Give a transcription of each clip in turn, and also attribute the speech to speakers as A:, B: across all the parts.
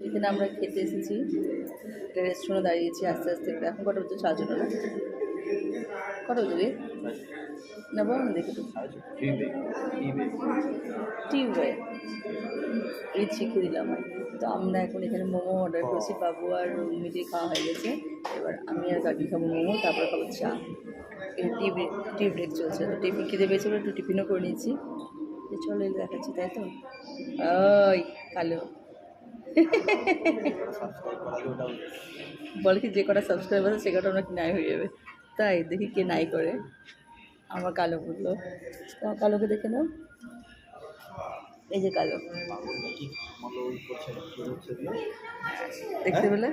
A: এখানে আমরা খেতে এসেছি, একটা রেস্টুরেন্টে দাঁড়িয়েছি আস্তে আস্তে। এখন কটা বলছে? 7:30 না? কটা বলছে? না বল না, দেখে তো টিউবে রিচ শিখিয়ে দিলাম। তো আমরা এখন এখানে মোমো অর্ডার করেছি, বাবু আর মিলিয়ে খাওয়া হয়ে গেছে। এবার আমি আর কাকি খাবো মোমো, তারপর খাবো চা। এই টি ব্রেক চলছে, তো টিফিন খিদে পেয়েছিল, একটু টিফিনও করে নিয়েছি। তো চলো এলে দেখাচ্ছি, তাই তো? ওই কালো বলে কি, যে কটা সাবস্ক্রাইব আছে সে কটা ওনার নাই হয়ে যাবে। তাই দেখি কে নাই করে। আমার কালো বললো, তোমার কালোকে দেখে নাও, এই যে কালো দেখতে পেলে।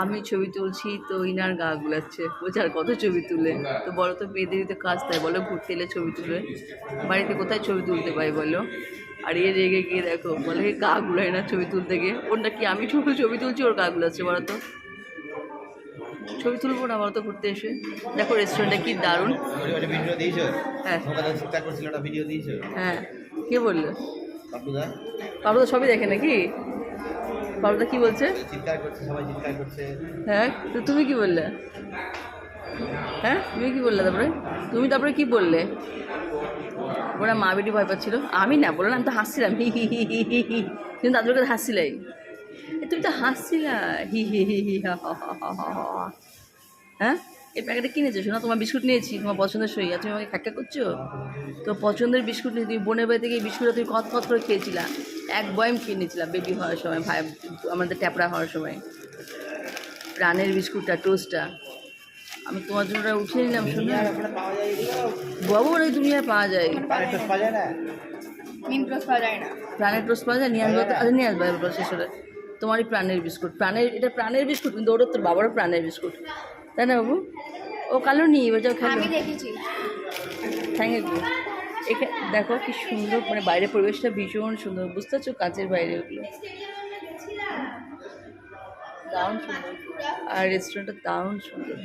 A: আমি ছবি তুলছি তো ইনার গা গুলাচ্ছে, বলছে আর কত ছবি তুলে। তো বলো তো, মেয়েদেরই তো কাজ, তাই বলো, ঘুরতে এলে ছবি তুলে, বাড়িতে কোথায় ছবি তুলতে পাই বলো? আর এ রেগে গিয়ে দেখো বলে গা গুলাই না ছবি তুলতে গিয়ে। ওরটা কি আমি ছবি তুলছি, ওর গা গুলাচ্ছে বলো তো? ছবি তুলবো না বলো তো ঘুরতে এসে? দেখো রেস্টুরেন্টটা কি দারুণ। হ্যাঁ হ্যাঁ, কে বললো? পাবলুদা সবই দেখে নাকি? পাবলুদা কি বলছে? হ্যাঁ, তো তুমি কি বললে? হ্যাঁ, তুমি কি বললে? তারপরে কি বললে? ওরা মা বেটি ভয় পাচ্ছিল, আমি না বললাম, আমি তো হাসছিলাম হি হি হি হি হি হি। কিন্তু তাদের কাছে হাসছিলাই, তুমি তো হাসছিলা হি হি হি হি হা হা হা হা হা। হ্যাঁ, এই প্যাকেটে কিনেছো শোনা? তোমার বিস্কুট নিয়েছি, তোমার পছন্দের সই, আর তুমি আমাকে খ্যাক্কা করছো। তো পছন্দের বিস্কুট নিয়ে তুমি বোনের বাড়ি থেকে এই বিস্কুটটা তুমি কত কত করে খেয়েছিলা। এক বয়ম খেয়ে নিয়েছিলাম বেবি হওয়ার সময়, ভাই আমাদের ট্যাপড়া হওয়ার সময়। প্রাণের বিস্কুটটা, টোস্টটা আমি তোমার জন্য ওটা উঠিয়ে নিলাম। শুনে বাবু ওই দুনিয়ায় পাওয়া যায়, প্রাণের টোস্ট পাওয়া যায়, নিয়ে আসবো। আচ্ছা নিয়ে আসবো শেষ হলে। তোমারই প্রাণের বিস্কুট, এটা প্রাণের বিস্কুট, কিন্তু ওটা তোর বাবারও প্রাণের বিস্কুট, তাই না বাবু? ও কালো নিয়ে এবার যাও খেলো। Thank you. এখানে দেখো কি সুন্দর, মানে বাইরের পরিবেশটা ভীষণ সুন্দর, বুঝতে পারছো? কাঁচের বাইরে ওগুলো দারুণ সুন্দর, আর রেস্টুরেন্টটা দারুণ সুন্দর।